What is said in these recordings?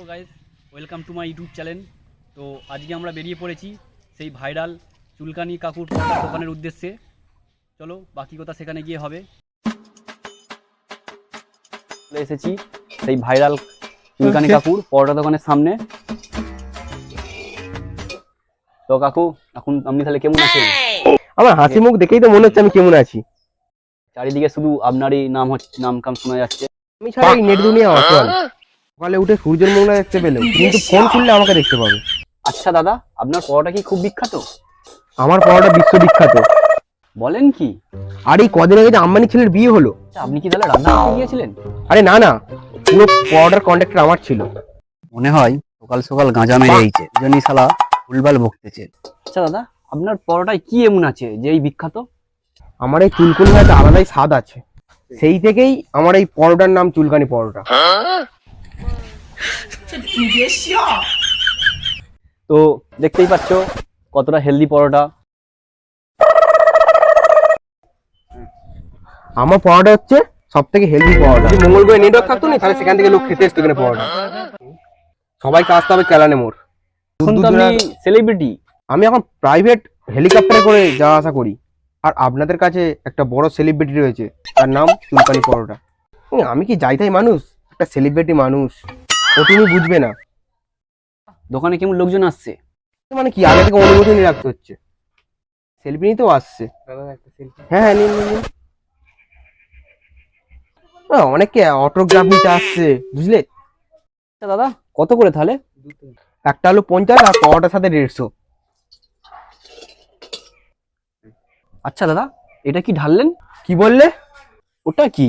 Hello guys, welcome to my YouTube channel. তো আজকে আমরা বেরিয়ে পড়েছি সেই ভাইরাল চুলকানি কাকুর পরোটার দোকানের উদ্দেশ্যে। চলো বাকি কথা সেখানে গিয়ে হবে। চলে এসেছি সেই ভাইরাল চুলকানি কাকুর পরোটা দোকানের সামনে। তো কাকু, এখন আপনি তাহলে কেমন আছেন? আমার হাসি মুখ দেখেই তো মনে হচ্ছে আমি কেমন আছি। চারিদিকে শুধু আপনারই নাম কাম শোনা যাচ্ছে। আমি ছাড়া এই নেট দুনিয়া অচল। সকালে উঠে সূর্যের মুখ না দেখতে পেলেও কিন্তু ফোন খুললে আমাকে দেখতে পাবে। আচ্ছা দাদা, আপনার পরোটা কি খুব বিখ্যাত? আমার পরোটা বিশ্ববিখ্যাত। বলেন কি? আর এই কদিন আগে যে আম্বানি ছেলের বিয়ে হলো। আচ্ছা, আপনি কি তাহলে রান্না করতে গিয়েছিলেন? আরে না না, পুরো পরোটার কন্ট্রাক্টর আমার ছিল। মনে হয় সকাল সকাল গাঁজা মেরে এইছে, দুজনই শালা ভুলভাল বকতেছে। আচ্ছা দাদা, আপনার পরোটায় কি এমন আছে যে এই বিখ্যাত? আমার এই চুলকুনি একটা আলাদাই স্বাদ আছে। সেই থেকেই আমার এই পরোটার নাম চুলকানি পরোটা। তো দেখতেই পাচ্ছ কতটা হেলদি পরোটা। আমার পরোটা হচ্ছে সব থেকে হেলদি পরোটা। যদি মঙ্গল গ্রহে নেটওয়ার্ক থাকতো না তাহলে সেখান থেকে লোক খেতে আসতো এখানে পরোটা। সবাইকে আসতে হবে ক্যালানে মোড়। এখন তো আপনি সেলিব্রিটি। আমি এখন প্রাইভেট হেলিকপ্টারে করে যাওয়া আসা করি। আর আপনাদের কাছে একটা বড় সেলিব্রিটি রয়েছে, তার নাম চুলকানি পরোটা। আমি কি যাইতাই মানুষ, একটা সেলিব্রিটি মানুষ, ও তুমি বুঝবে না। দোকানে কেমন লোকজন আসছে? মানে কি আগে থেকে অনুমতি নিয়ে রাখতে হচ্ছে। সেলফি নিতেও আসছে। হ্যাঁ হ্যাঁ, নিন নিন নিন। অনেকে অটোগ্রাফ নিতে আসছে, বুঝলে। আচ্ছা দাদা, কত করে তাহলে? একটা হলো 50 আর পরোটার সাথে 150। আচ্ছা দাদা, এটা কি ঢাললেন? কি বললে? ওটা কি?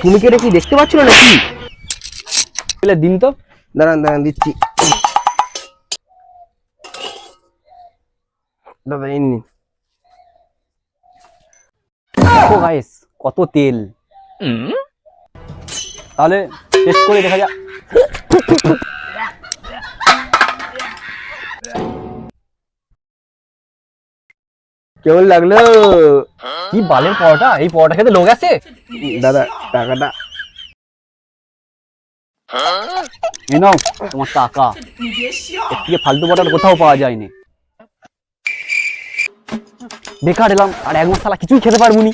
তুমি কি এটা কি দেখতে পাচ্ছ না নাকি? তাহলে দিন তো। দাঁড়ান দাঁড়ান, দিচ্ছি। দাদা এই নিন। দেখো গাইস, কত তেল। তাহলে টেস্ট করে দেখা যাক। কেমন লাগলো? কি বালের পরোটা! এই পরোটা খেতে লোক আছে? দাদা টাকাটা। এই নাও তোমার টাকা। এর থেকে ফালতু পরোটা কোথাও পাওয়া যায়নি। বেকার এলাম, আর এক মাস শালা কিছুই খেতে পারবো নি।